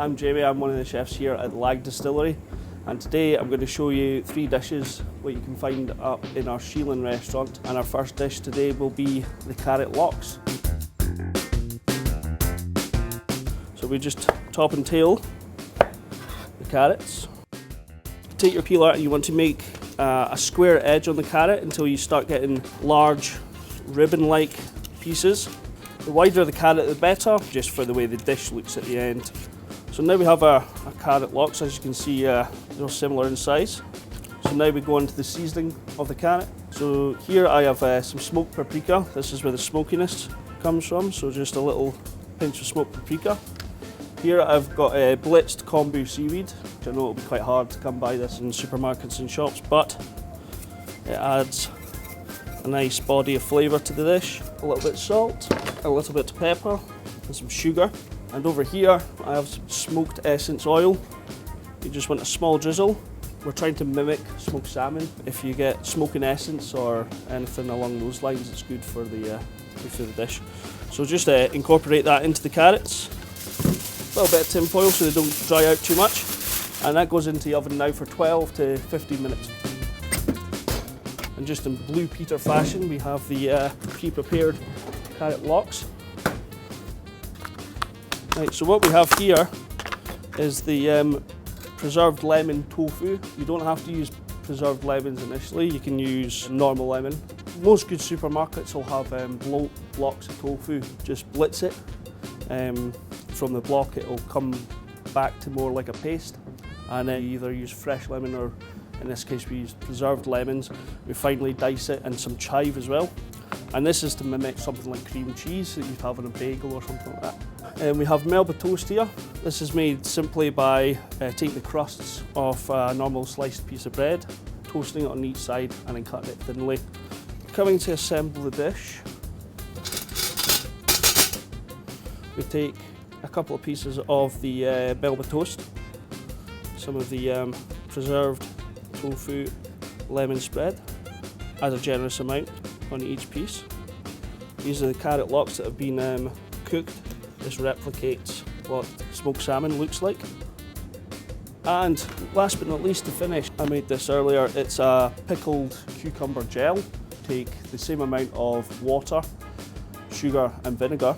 I'm Jamie, I'm one of the chefs here at the Lag Distillery, and today I'm going to show you 3 dishes what you can find up in our Sheelan restaurant. And our first dish today will be the carrot lox. So we just top and tail the carrots. Take your peeler and you want to make a square edge on the carrot until you start getting large ribbon-like pieces. The wider the carrot the better, just for the way the dish looks at the end. So now we have a carrot lox, as you can see, they're similar in size. So now we go into the seasoning of the carrot. So here I have some smoked paprika. This is where the smokiness comes from, so just a little pinch of smoked paprika. Here I've got blitzed kombu seaweed, which I know it'll be quite hard to come by this in supermarkets and shops, but it adds a nice body of flavour to the dish. A little bit of salt, a little bit of pepper, and some sugar. And over here I have some smoked essence oil. You just want a small drizzle. We're trying to mimic smoked salmon. If you get smoking essence or anything along those lines, it's good for the dish. So just incorporate that into the carrots. A little bit of tin foil so they don't dry out too much. And that goes into the oven now for 12 to 15 minutes. And just in Blue Peter fashion, we have the pre-prepared carrot lox. Right, so what we have here is the preserved lemon tofu. You don't have to use preserved lemons initially, you can use normal lemon. Most good supermarkets will have blocks of tofu. Just blitz it. From the block it will come back to more like a paste. And then you either use fresh lemon or, in this case, we use preserved lemons. We finely dice it and some chive as well. And this is to mimic something like cream cheese that you'd have on a bagel or something like that. And we have Melba toast here. This is made simply by taking the crusts off a normal sliced piece of bread, toasting it on each side and then cutting it thinly. Coming to assemble the dish, we take a couple of pieces of the Melba toast, some of the preserved tofu lemon spread, add a generous amount on each piece. These are the carrot lox that have been cooked. This replicates what smoked salmon looks like. And last but not least, to finish, I made this earlier, it's a pickled cucumber gel. Take the same amount of water, sugar and vinegar,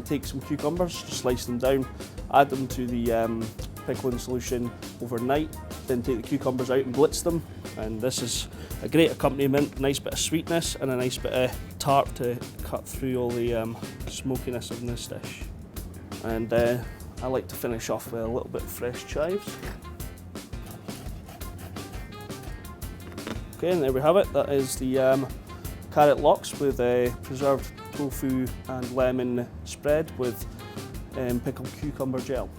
take some cucumbers, slice them down, add them to the pickling solution overnight, then take the cucumbers out and blitz them. And this is a great accompaniment, nice bit of sweetness and a nice bit of tart to cut through all the smokiness of this dish. And I like to finish off with a little bit of fresh chives. Okay, and there we have it. That is the carrot lox with preserved tofu and lemon spread with pickled cucumber gel.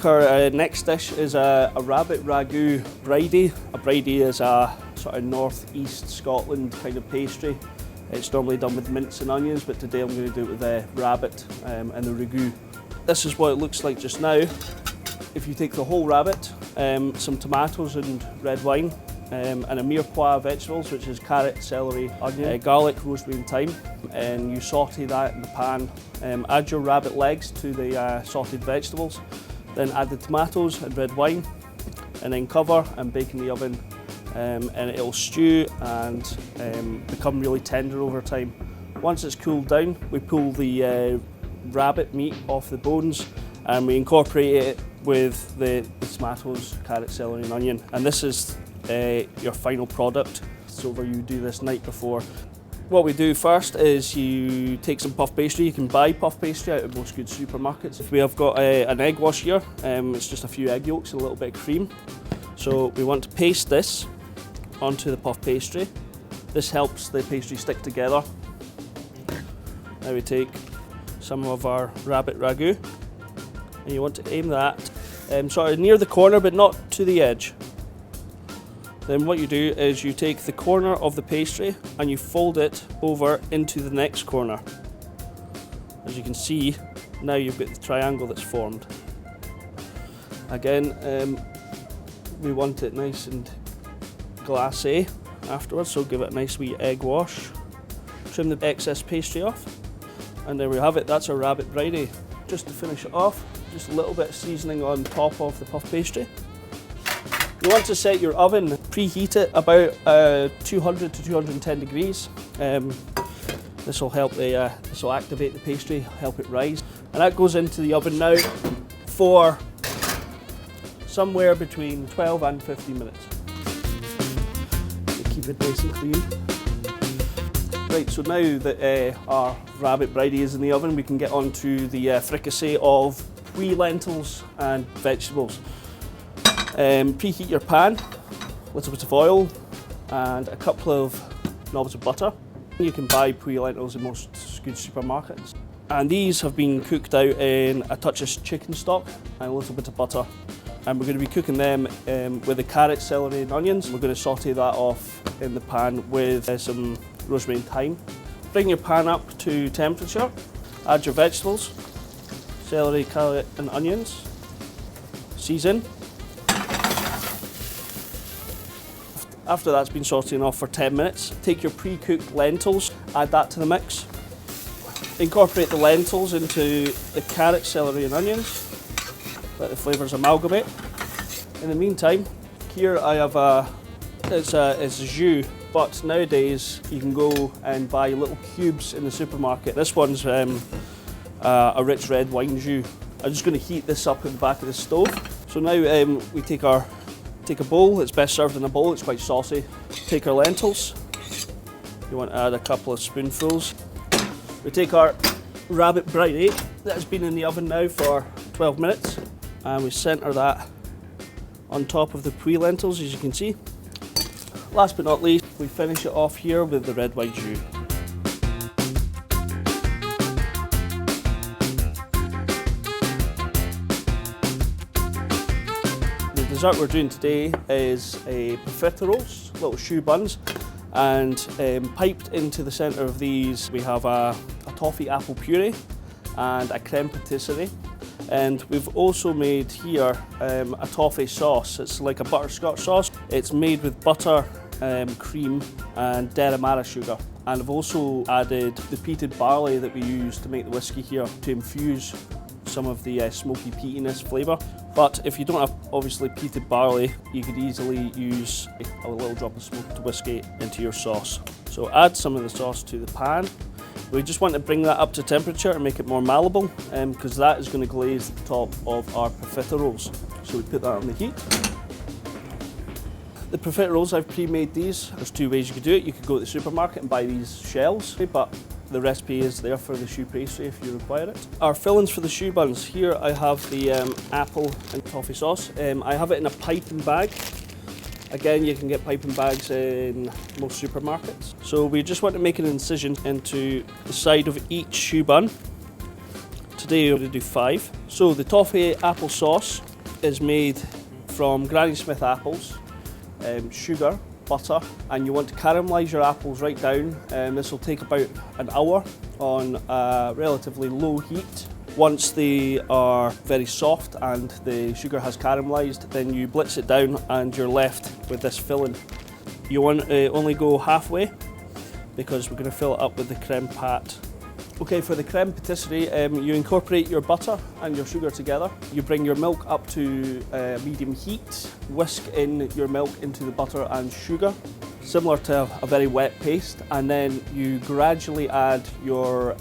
Our next dish is a rabbit ragu bridie. A bridie is a sort of northeast Scotland kind of pastry. It's normally done with mince and onions, but today I'm going to do it with rabbit and the ragu. This is what it looks like just now. If you take the whole rabbit, some tomatoes and red wine, and a mirepoix vegetables, which is carrot, celery, onion, garlic, rosemary and thyme, and you saute that in the pan. Add your rabbit legs to the sauteed vegetables. Then add the tomatoes and red wine, and then cover and bake in the oven, and it'll stew and become really tender over time. Once it's cooled down, we pull the rabbit meat off the bones and we incorporate it with the tomatoes, carrot, celery and onion. And this is your final product. So you do this night before. What we do first is you take some puff pastry. You can buy puff pastry out of most good supermarkets. If we have got an egg wash here, it's just a few egg yolks and a little bit of cream. So we want to paste this onto the puff pastry. This helps the pastry stick together. Now we take some of our rabbit ragu and you want to aim that sort of near the corner but not to the edge. Then what you do is you take the corner of the pastry and you fold it over into the next corner. As you can see, now you've got the triangle that's formed. Again, we want it nice and glacé afterwards, so give it a nice wee egg wash. Trim the excess pastry off. And there we have it, that's our rabbit bridie. Just to finish it off, just a little bit of seasoning on top of the puff pastry. You want to set your oven, preheat it about 200 to 210 degrees. This will help this will activate the pastry, help it rise. And that goes into the oven now for somewhere between 12 and 15 minutes. Keep it nice and clean. Right, so now that our rabbit bridie is in the oven, we can get on to the fricassee of wee lentils and vegetables. Preheat your pan, a little bit of oil and a couple of knobs of butter. You can buy pui lentils in most good supermarkets. And these have been cooked out in a touch of chicken stock and a little bit of butter. And we're going to be cooking them with the carrot, celery and onions. We're going to saute that off in the pan with some rosemary and thyme. Bring your pan up to temperature, add your vegetables, celery, carrot and onions, season. After that's been sauteing off for 10 minutes, take your pre-cooked lentils, add that to the mix. Incorporate the lentils into the carrot, celery and onions. Let the flavours amalgamate. In the meantime, here I have it's jus, but nowadays you can go and buy little cubes in the supermarket. This one's a rich red wine jus. I'm just going to heat this up in the back of the stove. So now we take a bowl. It's best served in a bowl, it's quite saucy. Take our lentils. You want to add a couple of spoonfuls. We take our rabbit bridie that has been in the oven now for 12 minutes and we centre that on top of the pui lentils, as you can see. Last but not least, we finish it off here with the red wine jus. The dessert we're doing today is a profiteroles, little choux buns, and piped into the centre of these we have a toffee apple puree and a creme patisserie. And we've also made here a toffee sauce. It's like a butterscotch sauce. It's made with butter, cream and deramara sugar. And I've also added the peated barley that we use to make the whisky here to infuse some of the smoky peatiness flavour. But if you don't have obviously peated barley, you could easily use a little drop of smoked whisky into your sauce. So add some of the sauce to the pan. We just want to bring that up to temperature and make it more malleable, because that is going to glaze the top of our profiteroles. So we put that on the heat. The profiteroles, I've pre-made these. There's two ways you could do it. You could go to the supermarket and buy these shells, but the recipe is there for the choux pastry if you require it. Our fillings for the choux buns, here I have the apple and toffee sauce. I have it in a piping bag. Again, you can get piping bags in most supermarkets. So we just want to make an incision into the side of each choux bun. Today we're going to do 5. So the toffee apple sauce is made from Granny Smith apples, sugar, butter, and you want to caramelise your apples right down. This will take about an hour on a relatively low heat. Once they are very soft and the sugar has caramelised, then you blitz it down and you're left with this filling. You want to only go halfway because we're going to fill it up with the creme pat. Okay, for the creme patisserie, you incorporate your butter and your sugar together. You bring your milk up to medium heat, whisk in your milk into the butter and sugar, similar to a very wet paste, and then you gradually add your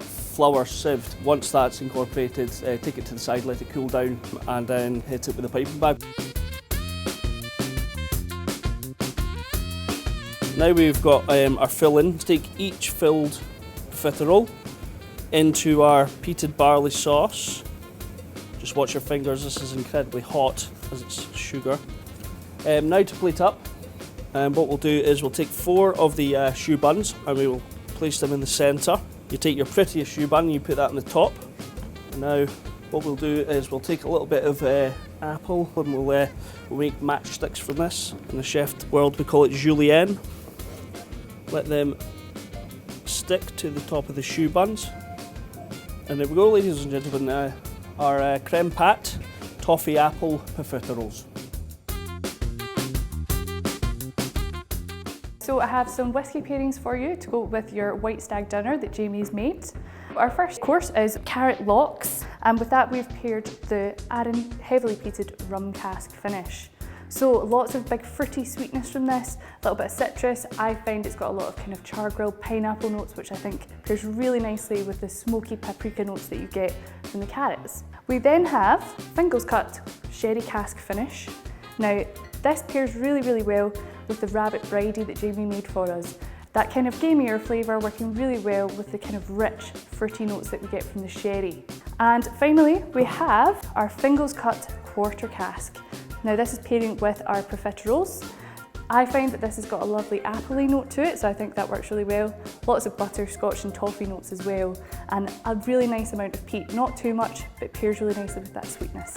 flour sieved. Once that's incorporated, take it to the side, let it cool down, and then hit it with a piping bag. Now we've got our filling. Take each filled profiterole into our peated barley sauce. Just watch your fingers, this is incredibly hot as it's sugar. Now to plate up, what we'll do is we'll take 4 of the choux buns and we will place them in the centre. You take your prettiest choux bun and you put that on the top. And now what we'll do is we'll take a little bit of apple and we'll make matchsticks from this. In the chef world we call it julienne. Let them stick to the top of the choux buns. And there we go, ladies and gentlemen, our creme pat toffee apple profiteroles. So I have some whisky pairings for you to go with your white stag dinner that Jamie's made. Our first course is carrot lox, and with that we've paired the Arran heavily peated rum cask finish. So lots of big fruity sweetness from this, a little bit of citrus. I find it's got a lot of kind of char grilled pineapple notes, which I think pairs really nicely with the smoky paprika notes that you get from the carrots. We then have Fingal's Cut sherry cask finish. Now this pairs really well with the rabbit bridie that Jamie made for us. That kind of gamier flavour working really well with the kind of rich fruity notes that we get from the sherry. And finally we have our Fingal's Cut quarter cask. Now this is pairing with our profiteroles. I find that this has got a lovely appley note to it, so I think that works really well. Lots of butterscotch and toffee notes as well, and a really nice amount of peat. Not too much, but pairs really nicely with that sweetness.